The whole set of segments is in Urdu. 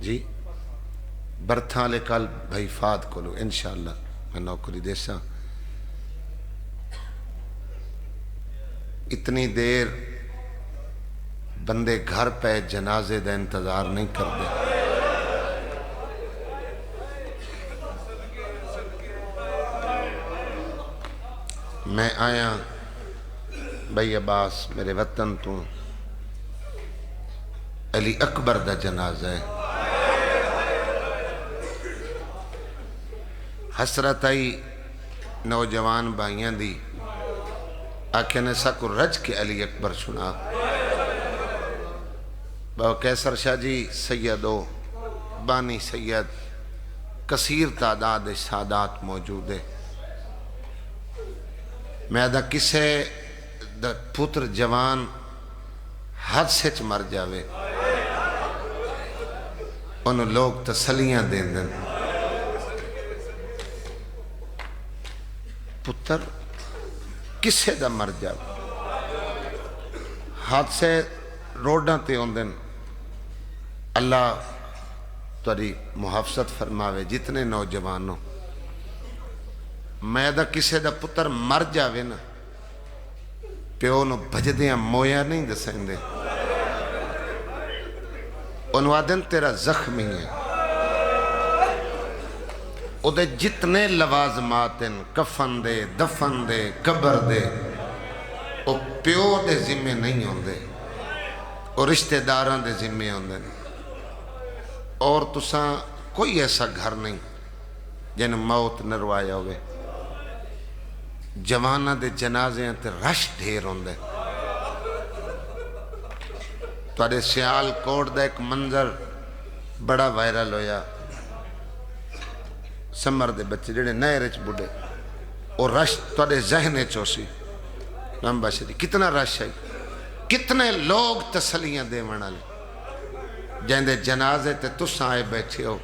جی برتھاں لے کل بھائی فات کو لو انشاءاللہ میں نوکری دیسا. اتنی دیر بندے گھر پہ جنازے دا انتظار نہیں کر دے. میں آیا بھائی عباس میرے وطن تو علی اکبر دا جنازہ ہے. حسرت آئی نوجوان بھائیاں دی آکھے نے سا کو رج کے علی اکبر سنا. بابا کیسر شاہ جی سیدو بانی سید کثیر تعداد سادات موجود ہے. میں دا کسے دا پتر جوان حد سچ مر جاوے انہوں لوگ تسلیاں دین دن. پتر کسے دا مر جاوے حد سے روڈاں تے ہوندن. اللہ تاری محافظت فرماوے جتنے نوجوانوں. میں دا کسے دا پتر مر جاوے نا پیو نو بھجدیاں مویا نہیں دسیں دے. انہوں آدن تیرا زخمی ہے او دے جتنے لوازمات ہیں کفن دے دفن دے قبر دے او پیو دے ذمہ نہیں ہوندے اور رشتہ داران دے ذمہ ہوندے. اور تساں کوئی ایسا گھر نہیں جن موت نروایا ہوئے. جوانہ دے جنازے ہیں تے رش ڈھیر ہوندے. توڑے سیال کوٹ دا ایک منظر بڑا وائرل ہویا. سمر دے بچے جڑے نئے رچ بڑھے اور رش توڑے ذہنے چوسی نمبا شدی کتنا رش ہے. کتنے لوگ تسلیاں دے منا لے جہندے جنازے تے تساں آئے بیٹھے ہو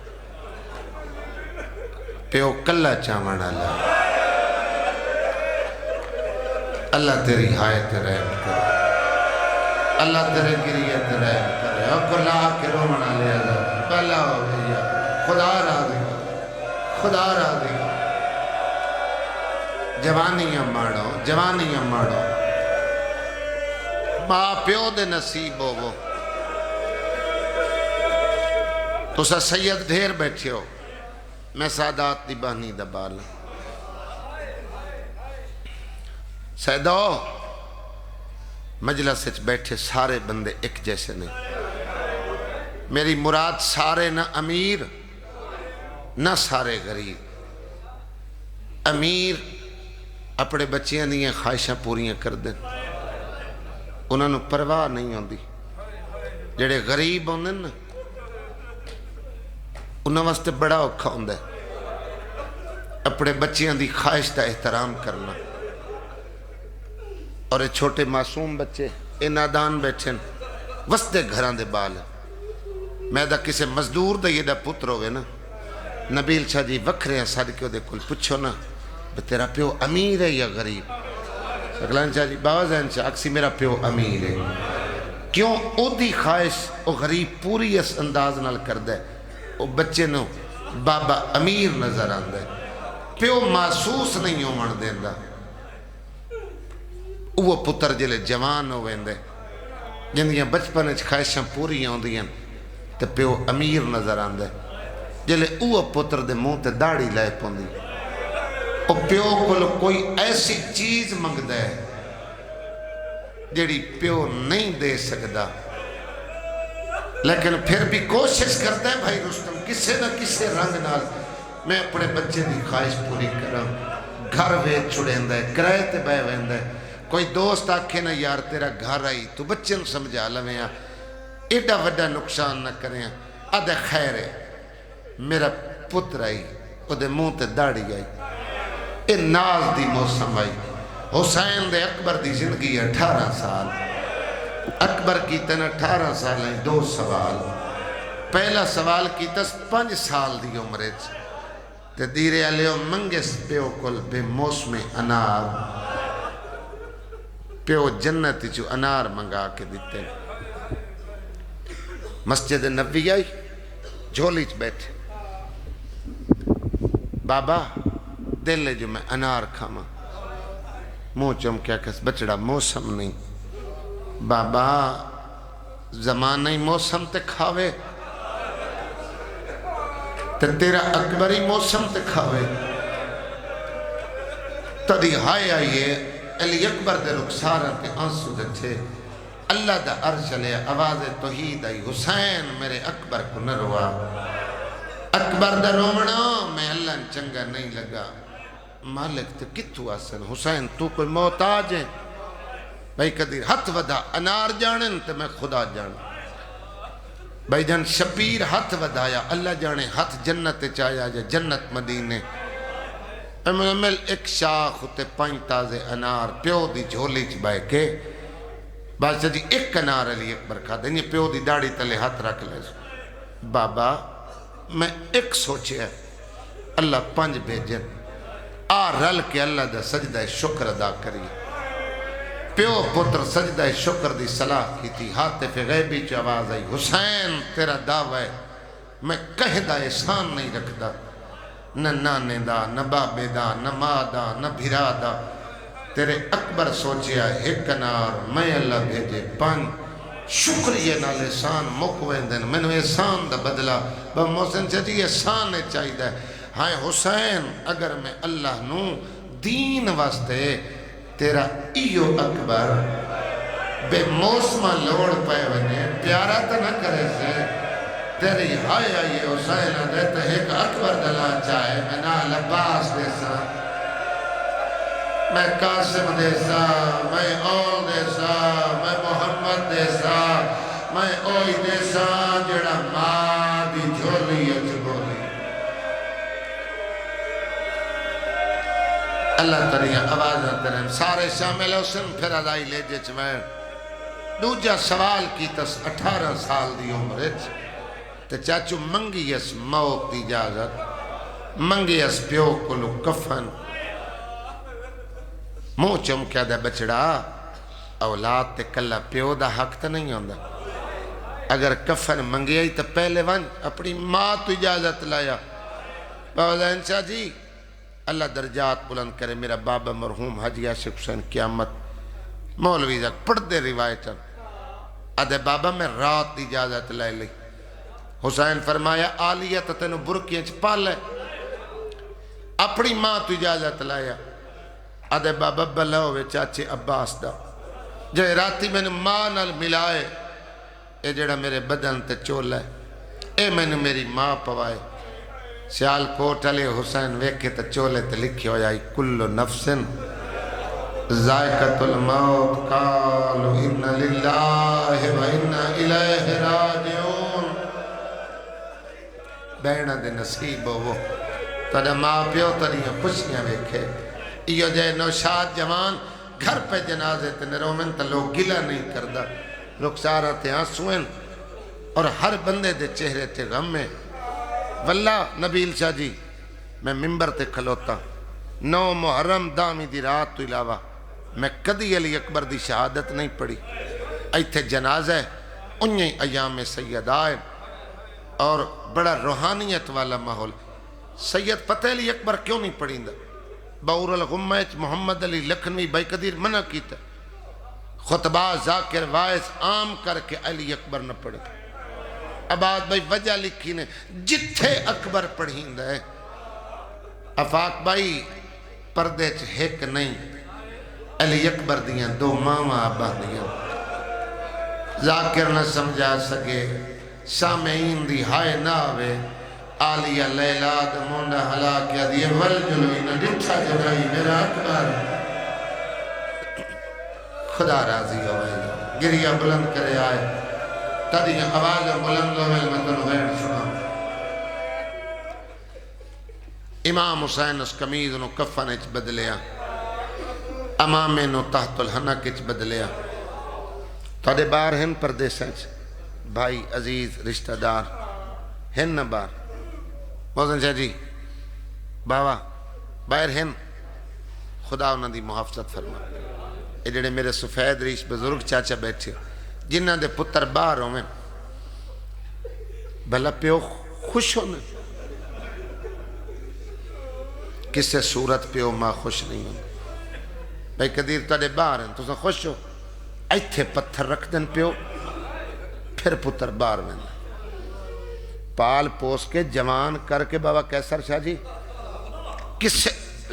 پیو کلہ چامنا لے. اللہ تیری حایت رحم کرے اللہ تیرے گریت رحم کرے اور کلا کے رومنا لے اللہ بلا ہو گیا. خدا راضی خدا راضی. جوانیاں ماڑو جوانیاں ماڑو ماں پیو دے نصیب ہو وہ. تو سا سید ڈھیر بیٹھے ہو میں سادات دی بہنی دبال. سیدو مجلس سچ بیٹھے سارے بندے ایک جیسے نہیں. میری مراد سارے نہ امیر نہ سارے غریب. امیر اپنے بچیاں دیاں خواہشاں پوریاں کر دیں انہوں نے پرواہ نہیں ہوندی. جڑے غریب ہوندے نا انہوں واسطے بڑا اوکھا ہوندہ اپنے بچیاں دی خواہش دا احترام کرنا. اور یہ چھوٹے معصوم بچے یہ نادان بیٹھے وستے گھران دے بال. میں دا کسے مزدور دا یہ دا پتر ہوئے نا نبیل شاہ جی وکھرے ہیں صادقیوں دے کل پچھو نا تیرا پیو امیر ہے یا غریب. سکلان شاہ جی بابا زین شاہ اکسی میرا پیو امیر ہے. کیوں او دی خواہش او غریب پوری اس انداز نال کر دے او بچے نو بابا امیر نظر آن دے. پیو محسوس نہیں ہو من دیندہ. وہ پتر جلے جوان ہوئے دے جندیاں بچپن اچھ خواہشاں پوری ہوں دیاں تو پیو امیر نظر آن دے. جلے وہ پتر دے منہ تے داڑھی لائے پوندی او پیو کو کوئی ایسی چیز منگ دے جیڑی پیو نہیں دے سکدا لیکن پھر بھی کوشش کرتا ہے بھائی رستم کسے نہ کسے رنگ نال میں اپنے بچے دی خواہش پوری کروں. گھر ویچ چھڑیں دے کرائے تے بے وین دے. کوئی دوست آکھے نا یار تیرا گھر آئی تو بچے نو سمجھا لویں ایڈا وڈا نقصان نہ کریں آدھے خیر ہے میرا پتر آئی او دے منہ تے داڑھی آئی اے ناز دی موسم آئی. حسین دے اکبر دی زندگی 18 سال اکبر کی تن 18 سال ہیں. 2 سوال. پہلا سوال کی 5 سال دی عمرت تے دیرے علیہ منگس پیو کل بے موسم انار پیو جنت چو انار منگا کے دیتے. مسجد نبی آئی جھولی چ بیٹھے بابا دل ہے جو میں انار کھاما منہ چم کیا کس بچڑا موسم نہیں بابا زمانہ ہی موسم تے کھاوے تے تیرا اکبری موسم تے کھاوے تدی ہائے آئیے علی اکبر دے رخسارہ تے آنسو دے تھے اللہ دا عرش لے آواز توحید آئی حسین میرے اکبر کو نہ روا اکبر دا رومنا میں اللہ چنگا نہیں لگا مالک تے کتو آسن حسین تو کوئی محتاج ہے بھائی قدیر ہتھ ودا انار جانن تے میں خدا جان بھائی جان شبیر ہتھ ودایا اللہ جانے ہتھ جنت چایا جا جنت مدینے مل ایک شاخ تے 5 تازے انار پیو دی جھولی چ بائے کے بادشاہ جی ایک انار علی اکبر کھا دیں یہ پیو دی داڑھی تلے ہاتھ رکھ لے بابا میں ایک سوچے ہے اللہ 5 بھیجن رل کے اللہ دا سجدہ شکر ادا کری پیو پتر سجدہ شکر دی صلاح کی تھی حاطف غیبی چ آواز آئی حسین تیرا دعویٰ ہے میں کہہ دا احسان نہیں رکھدا نہ نانے دا نہ بابے دا نہ ماں دا نہ بھرا دا تیرے اکبر سوچیا ایک انار میں اللہ بھیجے 5 شکریہ نال احسان مکوین دن میں نے احسان دا بدلا با محسن چاہتی احسان چاہی دا ہاں حسین اگر میں اللہ نو دین واسطے تیرا ایو اکبر بے موسمہ لوڑ پائے ونے پیارا تا نہ کرے سے تیری ہائے آئیے حسین دیتا ایک اکبر دلا چاہے میں نال عباس دیسا میں قاسم دیسا میں اول دیسا میں محمد دیسا میں اوئی دیسا جڑا ماں دی جھولی اچ بولی اللہ تریہ آواز ترہم سارے شامل حسن پھر ادائی لے جے چمین دوجہ سوال کی تس 18 سال دی عمرت تے چاچو منگی اس موت دی اجازت منگی اس پیو کلو کفن منہ چمکیا دے بچڑا اولاد تے کلا پیو دا حق تا نہیں ہوندا اگر کفن منگی آئی تا پہلے ون اپنی ماں تو اجازت لایا بابا زین شاہ جی اللہ درجات بلند کرے میرا بابا مرحوم حجی عاشق حسین قیامت مولوی زک پڑھ دے روایتاً ادھے بابا میں رات دی اجازت لے لی حسین فرمایا آلیہ تا تینو برکیاں چھپا لے اپنی ماں تو اجازت لایا ادھے بابا بلا ہوئے چاچے عباس دا جائے راتی میں نے ماں نال ملائے اے جڑا میرے بدن تے چول ہے اے میں نے میری ماں پوائے سیال کوٹ علی حسین ویکھے تا چولے تے لکھی ہو جائی کل نفسن ذائقت الموت قالو ان للہ و ان الیہ راجعون بینا دے نصیب وہ تڑا ماں پیو تڑیاں خوشیاں ویکھے ایو جائے نوشاد جوان گھر پہ جنازے تے نرومن تا لوگ گلہ نہیں کردہ رخسارہ تے آنسوین اور ہر بندے دے چہرے تے غم میں واللہ نبیل شاہ جی میں ممبر تے کھلوتا 9 محرم دامی دی رات تو علاوہ میں کدی علی اکبر دی شہادت نہیں پڑھی ایتھے جنازہ ہے انہیں ایام سید آئے اور بڑا روحانیت والا ماحول سید فتح علی اکبر کیوں نہیں پڑھی دا باور الغمہ محمد علی لکھنوی بائی قدیر منع کیتا خطبہ ذاکر وائس عام کر کے علی اکبر نہ پڑھے عباد بھائی وجہ لکھی نے جتھے اکبر پڑھیں دے افاق بھائی پردے چھ ہیک نہیں علی اکبر دیاں 2 ماما آبا دیاں ذاکر نہ سمجھا سکے سامعین دی ہائے نہ آوے آلیہ لیلہ دمونڈا حلا کیا دیئے والجلوئی نہ ڈٹھا جنائی میرا اکبر خدا راضی ہوئے گریہ بلند کرے آئے تدی آواز بلند ہوئے مدن غیر سنا امام حسین اس کمیز انہوں کفن اچ بدلیا امام انہوں تحت الحنک اچ بدلیا تھوڑے بار ہن پردیسیں بھائی عزیز رشتہ دار ہن نہ بار موزن شاہ جی باوا باہر ہن خدا انہوں دی محافظت فرما اے جڑے میرے سفید ریش بزرگ چاچا بیٹھے جنہ دے پتر باہر ہوئے بھلا پیو خوش ہونے کسے صورت پیو ماں خوش نہیں ہونے بھائی قدیر تڑے باہر ہیں تو خوش ہو ایتھے پتھر رکھ دن پیو پھر پتر باہر میں پال پوس کے جوان کر کے بابا کیسر شاہ جی کسے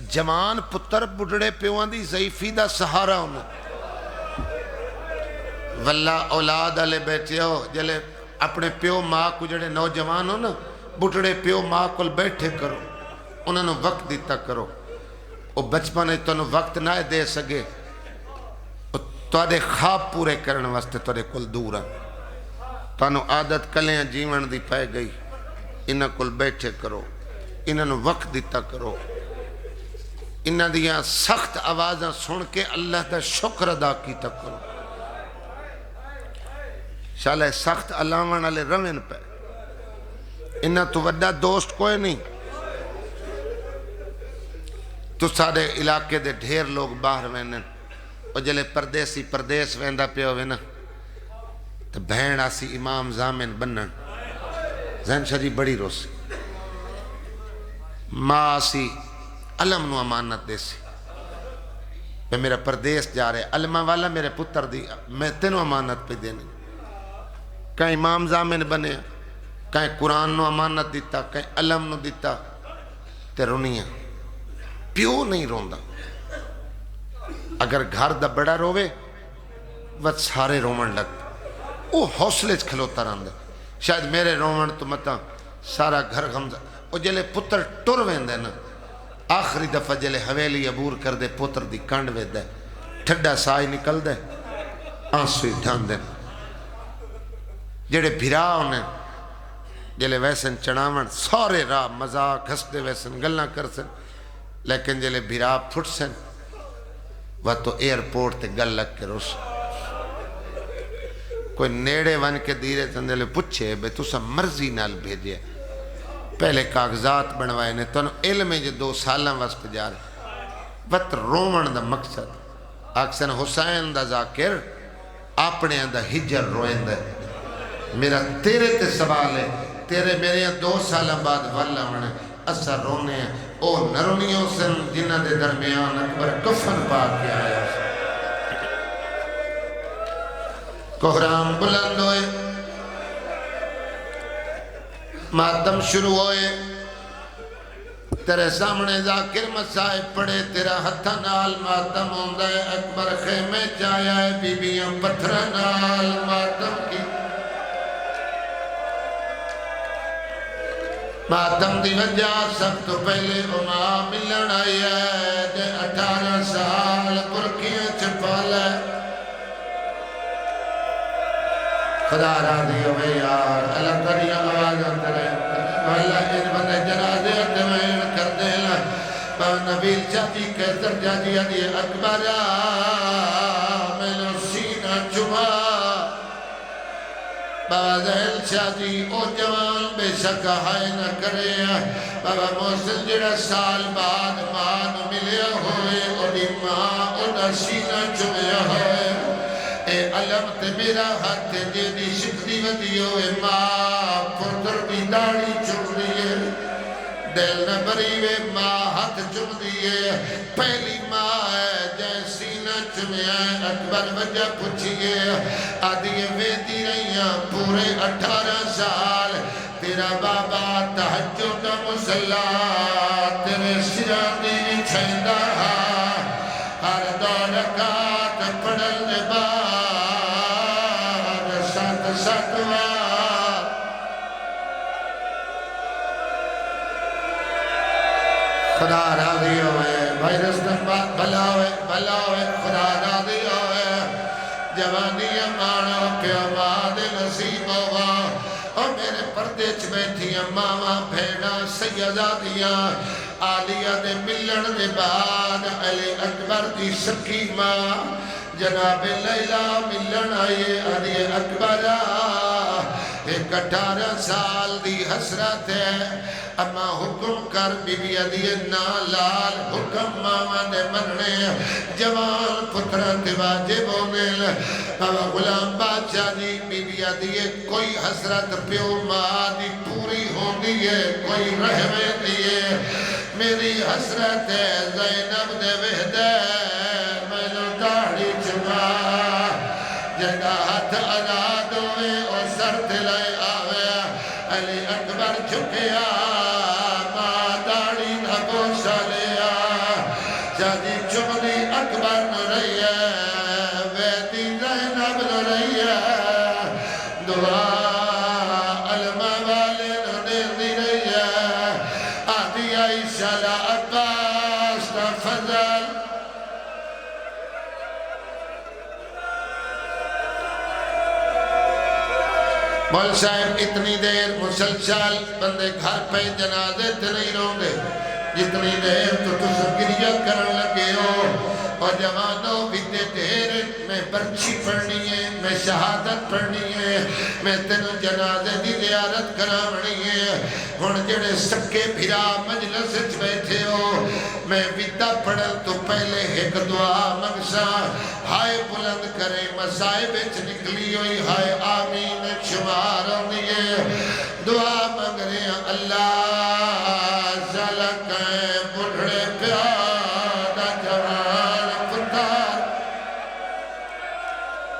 جوان پتر بڑھڑے پیوان دی ضعیفی دا سہارا ہونا واللہ اولاد علی بیٹھے ہو جلے اپنے پیو ماں کو جڑے نوجوان ہو نا بڑھڑے پیو ماں کو بیٹھے کرو انہوں نے وقت دیتا کرو وہ بچپنے تو انہوں وقت نہ دے سکے تو آدھے خواب پورے کرنے واسطے تو آدھے کل دور ہیں تو انہوں عادت کلیاں جیون دی پائے گئی انہوں کل بیٹھے کرو انہوں نے وقت دیتا کرو انہوں دیاں سخت آوازاں سن کے اللہ تا شکر ادا کیتا کرو شالہ سخت علامن علی روین پہ انہوں تو وڈا دوست کوئی نہیں تو سارے علاقے دے ڈھیر لوگ باہر وینے اور جلے پردیسی پردیس ویندہ پہ ہوئے نا تو بہن آسی امام زامن بنن ذہن شاہ جی بڑی روسی ماں آسی علم نو امانت دے سی میں میرا پردیس جا رہے علمہ والا میرے پتر دی میں تینوں امانت پہ دینے کہیں امام زامن بنے کہیں قرآن نو امانت دیتا کہیں علم نو دیتا تے رونیاں پیو نہیں روندہ اگر گھر دا بڑا روے وہ سارے رومن لگتا وہ حوصلے کھلوتا رہندہ شاید میرے رومن تو متا سارا گھر غمزہ وہ جلے پتر ٹر ویندے نا آخری دفعہ جلے حویلی عبور کر دے پتر دی کانڈ وید دے ٹھڈا سائی نکل دے آنسوی ڈھان دے جڑے بھرا انہیں جلے ویسن چناون سارے راہ مزاق ہستے ویسن گلنا کر سن لیکن جلے بھرا پھٹ سن وہ تو ایئرپورٹ تے گل لگ کے روس کوئی نیڑے ون کے دیرے تندلے پچھے بے تو سا مرضی نال بھیجے پہلے کاغذات بنوائے نے تو علم جو 2 سالاں واسطے جا رہے وقت رومن دا مقصد اکسن حسین دا ذاکر اپنے دا ہجر روئن دا میرا تیرے تے سوال ہے تیرے میرے 2 سالاں بعد والا منے اسا رونے ہیں او نرونیوں سن جنہ دے درمیان اکبر کفن پا کے آیا کوہرام بلند ہوئے ماتم شروع ہوئے تیرے سامنے ذاکر مسائب پڑے تیرا ہتھا نال ماتم ہوندہ ہے اکبر خیمے چایا ہے بی بیاں پتھر نال ماتم کی ماتم دی وجہ سب تو پہلے امام ملن آئی ہے دے 18 سال پرکیاں چپال ہے خدا راضی ہوئے یار اللہ کری آواز اندرے اللہ ان بندے جنازے اندمین کر دینا نبیل چاچی کیسر جاجی علی اکبرہ میں نے سینہ چما بابا زہل شاہ جی او جوان بے شک ہائے نہ کرے بابا محسن جڑا سال بعد ماں ملیا ہوئے اوڑی ماں اوڑا سینہ چمیا ہوئے اے علم تے میرا ہاتھ جے دی شکتی ودی ہوئے ماں پتر دی داڑی چم دیئے دل نہ بریوے ماں ہاتھ چم دیئے پہلی ماں ہے جے سینہ چمیا اکبر وجہ پوچھئے آدھیے ویدی رہیاں پورے 18 سال تیرا بابا تحجد مسلح تیرے سران دی چھیندہ ہر دو رکعت پڑھل دے بعد ستوار خدا راضی ہوئے بھائی رستم بات بھلا ہوئے خدا راضی ہوئے جوانی مانو پیو ماں دے نصیب ہوا اور میرے پردے چ بیٹھی ماما بھیڑا سیدادیاں آلیہ دے ملن دے بعد علی اکبر دی سکی ماں جناب لیلہ ملن آئیے علی اکبرہ ایک 18 سال دی حسرت ہے اما حکم کر بی بی علی نالال حکم ماما نے مننے جوان پتران دے واجب ہونے بابا غلام بادشاہ دی بی بی علی کوئی حسرت پیو ماں دی پوری ہوندی دیئے کوئی رہوے دیئے میری حسرت زینب دے وحدے میں نو داڑھی چما جگہ ہاتھ آزاد ہوئے اور سر دلائے آوے علی اکبر چکیا ماں داڑھی نہ بوسا لیا جادی چملی اکبر نہ رہی ہے ویدی زینب نہ رہی ہے دعا علمہ والے نہ دیر دی رہی ہے آدھی عائشہ لا عباس نہ فضل مول صاحب اتنی دیر مسلسل بندے گھر پہ جنازے تے نہیں رہوں گے جتنی دیر تو گریہ کرن لگے ہو اور جوانوں بیتے دیر میں پرچی پڑھنی ہے میں شہادت پڑھنی ہے میں تینوں جنازے دی زیارت کرامنی ہے ہن جڑے سکے بھرا مجلس وچ بیٹھے ہو میں ودا پڑھن تو پہلے ایک دعا منگسا ہائے بلند کرے مسائب وچ نکلی ہوئی ہائے آمین شمار ہوندی ہے دعا منگ رہے ہیں اللہ زلک بڑھڑے پیادہ جوان پتار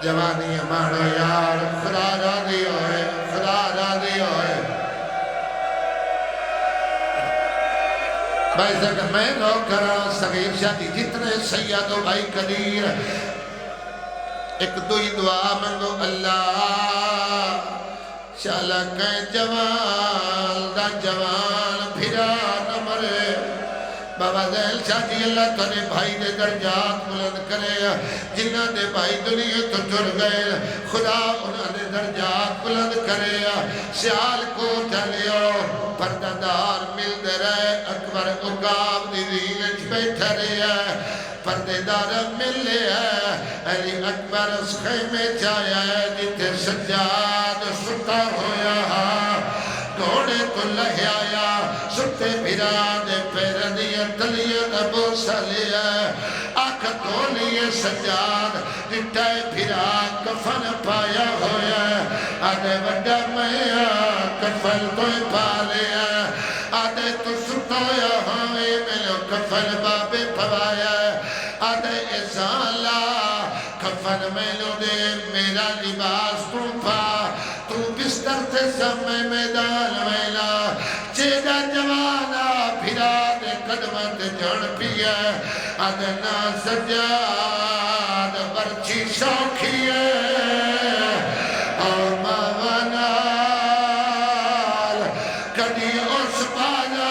جوانی ہمارا یار خدا راضی ہوئے خدا راضی ہوئے بھائی زکر میں رو کرا صغیر شادی جتنے سید و بھائی قدیر ایک دوئی دعا منگو اللہ شالک جوال دا جوال بھرا نہ مرے بابا زہل شادی اللہ تنے بھائی دے درجات بلند کرے جنہ دے بھائی دنیا تو ٹر گئے خدا انہوں نے درجات بلند کرے سیال کو چلیو پردادار مل دے رہے اکبر اقاب دی دینچ بیٹھا رہے پردے دار مل لے علی اکبر اس خیمے چایا ہے جتے سجاد ستا ہویا گھوڑے تو لہی آیا ستے بھرا دے پیر دیا تلیا نبو سلیا آنکھ دھولیے سجاد جٹائے بھرا کفن پایا ہویا آدھے وڈا میا کفن توئے پالیا آدھے تو ستویا ہوئے ملو کفن بابے پوایا آدھے ازالا کفن ملو دے میرا لباس تو پا تو بستر تے سمے میدان ویلا چیدہ جوانا بھرا دے قدمت جڑ پیا ادنا سجاد برچی شوکھی ہے اور موانال کدی اس بانا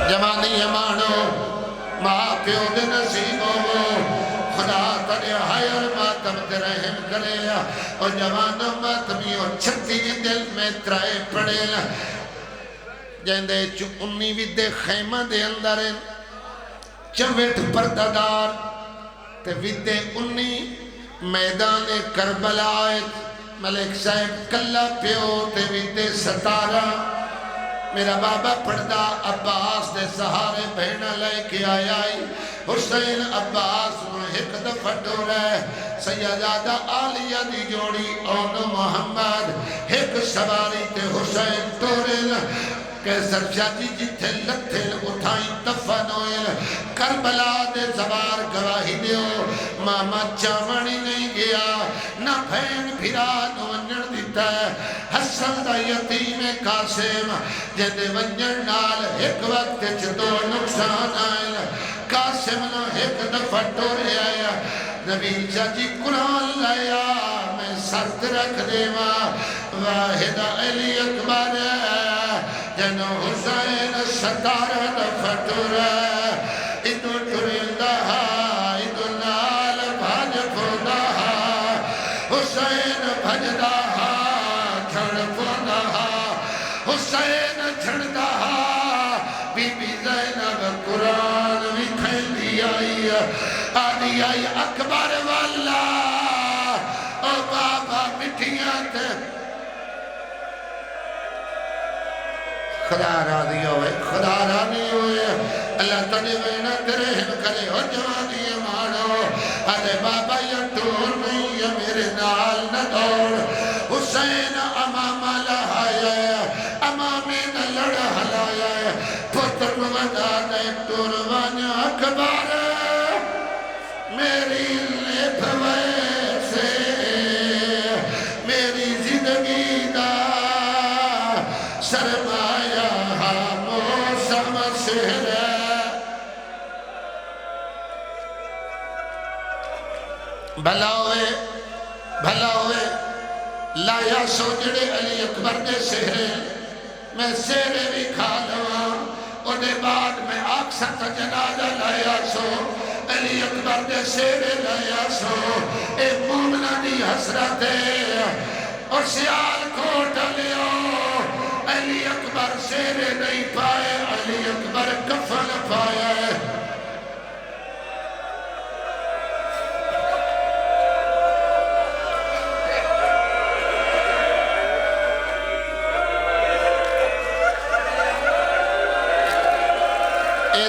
جوانی ہمانو ماں پیو دے نصیبوں خدا تنے حیر ماتم تے رحم کرے اور جوانوں ماتمیوں چھتی دل میں ترائے پڑے جہندے چو انی ویدے خیمہ دے اندر چویٹ پردادار تے ویدے انی میدان کربلا ملک صاحب کلا پیو تے ویدے ستارہ میرا بابا پڑھدا عباس دے سہارے بہنہ لے کے آئی حسین عباس ایک دفعہ ڈورے سیدادہ آلیہ دی جوڑی اون محمد ایک سواری تے حسین ٹورل کیسر شاہی جتھے لتھل اٹھائیں دفن ہوئل کربلا دے زوار گواہی دیو ماما چامنی نہیں گیا نہ بھین بھرا نونجن دیتا ہے حسن دا یتیم قاسم جدے ونجن نال ایک وقت چھتو نقصان آئل قاسم نو ایک دفعہ ٹورے آیا نبی جی قرآن لایا میں سرد رکھ دیوا واحد علی اکبر جنو حسین ستارہ دفعہ ٹورا ادو ٹورندہ ادو نال بھاج پھوندہ حسین بھجدہ چھڑ پھوندہ حسین چھڑدہ بی بی زینب قرآن بھی کھیلی آئی آدھی آئی اکبر والا او بابا مٹھیاں تے خدا راضی ہوئے خدا راضی ہوئے اللہ تنے وینا کرے ہم کرے ہو جوانی مانو ارے بابا یا ٹور نہیں یا میرے نال نہ دوڑ حسین امامہ لہایا امامے نہ لڑ ہلایا پتر ودا دے ٹوروانیا اکبر میری لیپ ویسے میری زندگی دا سرمایہ موسم سہر بھلا ہوئے لایا سو جڑے علی اکبر دے سہرے میں سہرے بھی کھا لواں اور دے بعد میں آکسا تا جنازہ لایا سو علی اکبر دے سہرے لایا سو اے مومنہ دی حسرت ہے اور سیال کوٹ لیو علی اکبر سہرے نہیں پائے علی اکبر کفن پایا ہے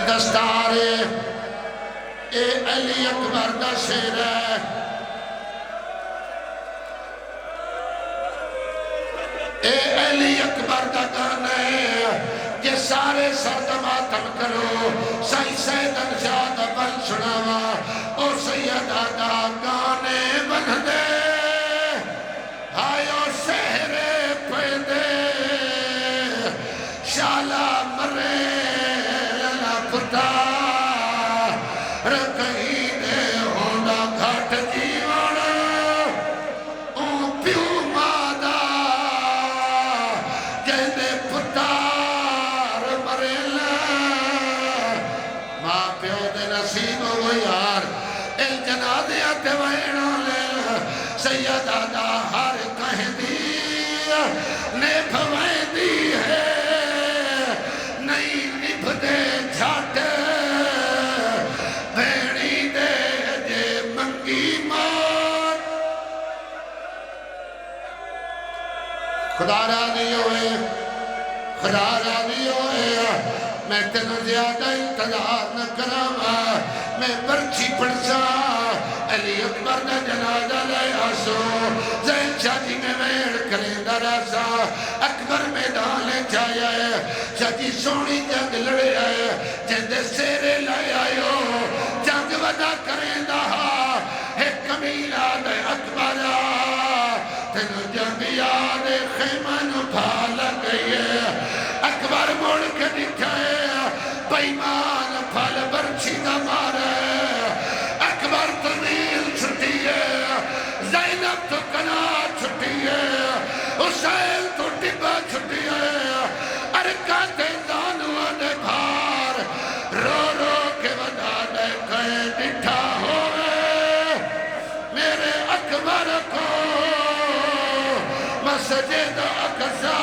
دستارے اے علی اکبر دا شیر ہے اے علی اکبر دا گانے یہ سارے سرد ماتم کرو سائی سیدن شاد بل سناوا او سیدہ دا گانے بن دے آئیو سہرے پیدے شالا مرے رکھیں دے ہونا گھٹ جیون اون پیو مادا جہدے پتار مرلا ماں پیو دے نصیب ہو یار ال جنازیہ تے وینوں لے سیدہ دا ہر کہیں دی نے بھویں دی ہے نہیں نبھ دے جھاٹ خدا راضی ہوئے میں تینوں زیادہ انتظار نہ کراما میں برچی پڑسا علی اکبر نے جنازہ لے آسو زین شادی میں میڑ کریں دراسا اکبر میدان لے جایا ہے شادی سونی جنگ لڑے آئے جندے سیرے لے آئیو جنگ ودا کریں دہا ایک کمیلہ دے اکبرہ تینوں جنگ یاد خیمن پھال گئی ہے اکبر موڑ کے دکھائے بیمان پھال برچی نہ مارے اکبر تو نیل چھٹی ہے زینب تو کنا چھٹی ہے حسین تو ٹبا چھٹی ہے ارکات دانوہ دے بھار رو رو کے ودا دے کھائے ڈٹھا ہوئے میرے اکبر کو مسجد اقصا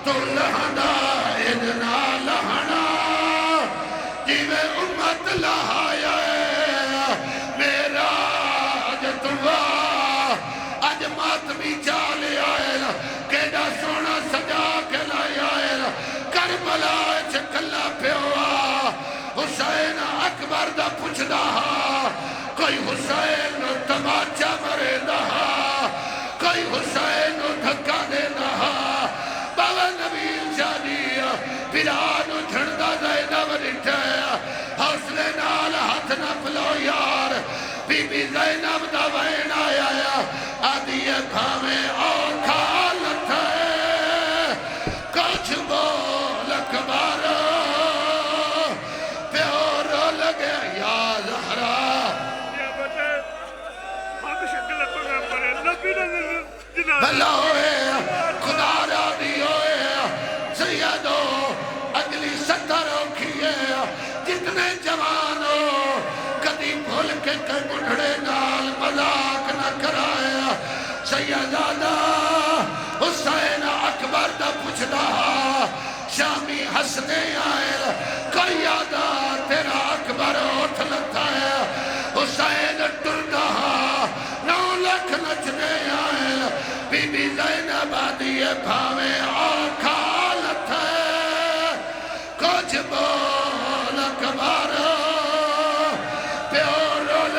تو لہنا ادنا لہنا جیوے امت لہایا میرا آج توا آج ماتمی چالے آئے کیڑا سونا سجا کے لائے آئے کربلا چکلہ پیوا حسین اکبر دا پوچھ دہا کوئی حسین تماچا مرے دہا کوئی حسین دھکا دے دہا بابا نبیل شادی پیرانو جھڑدہ زینب رٹھایا حوصلے نال ہاتھ نہ پلو یار بی بی زینب دا وین آیا آدھی بھامیں اور کھالت ہے کچھ بول اکبر پیورو لگے یا زہرا بھلا ہوئے خدا راضی ہوئے سیدو اگلی ستر اوکھیے جتنے جوان ہو کدی بھول کے کئی بڑھڑے نال مذاق نہ کرائے سیدادہ حسین اکبر دا پوچھ دہا شامی ہسنے آئے کوئی یادہ تیرا اکبر اٹھ لتا ہے حسین ٹر دہا 9 لکھ نچنے آئے بی بی زینب آدھی بھاویں آنکھا لت ہے کچھ بول اکبر پیو رول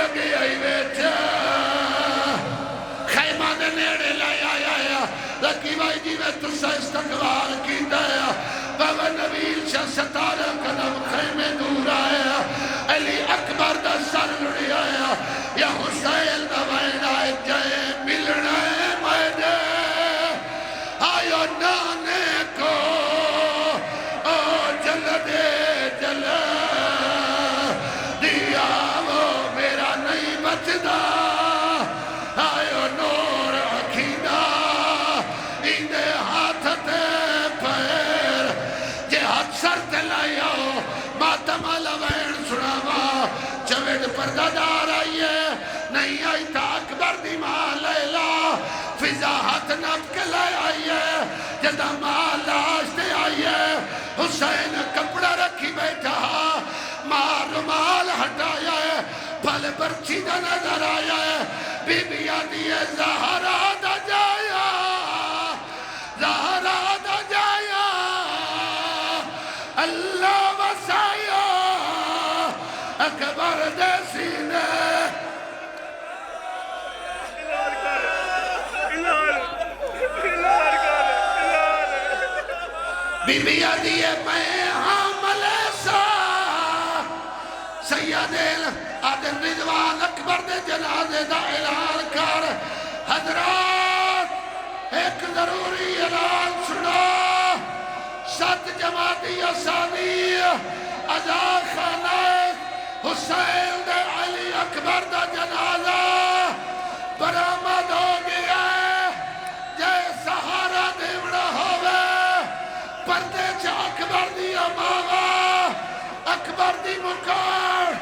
لکی بھائی جی میں تسا استقبال کی دیا بابا نبیل شاہ ستارہ قدم خیمے دور آیا علی اکبر دا سر لڑی آیا یا حسین دا وین آئے جائے ملنا ہے مائدے آیا نانے کو او جل دے جل دیا وہ میرا نہیں بچدا آیا نور اکھینا اندے ہاتھ تے پیر جے ہاتھ سر تے لائی آؤ ماتم لوین سناوا چویڈ پردہ دار آئیے نہیں آئی تا اکبر دی ماں لیلا فضا ہاتھ نب کے لے آئیے جدہ ماں لاش دے آئیے حسین کپڑا رکھی بیٹھا ماں رمال ہٹایا ہے پھل برچی دا نظر آیا ہے بی بی آدھی ہے زہرا دا جایا زہرا دا جایا اللہ وسایا اکبر دے سینے بی بی آدھی ہے میں حامل سا سید آدم رضوان اکبر دے جنازے دا اعلان کر حضرات ایک ضروری اعلان سنا 7 جماعتی آسانی اجا خانہ حسین دے علی اکبر دا جنازہ برآمد ہو گیا جے سہارا دیوڑا ہوئے پردے چا اکبر دی اماغا اکبر دی مکار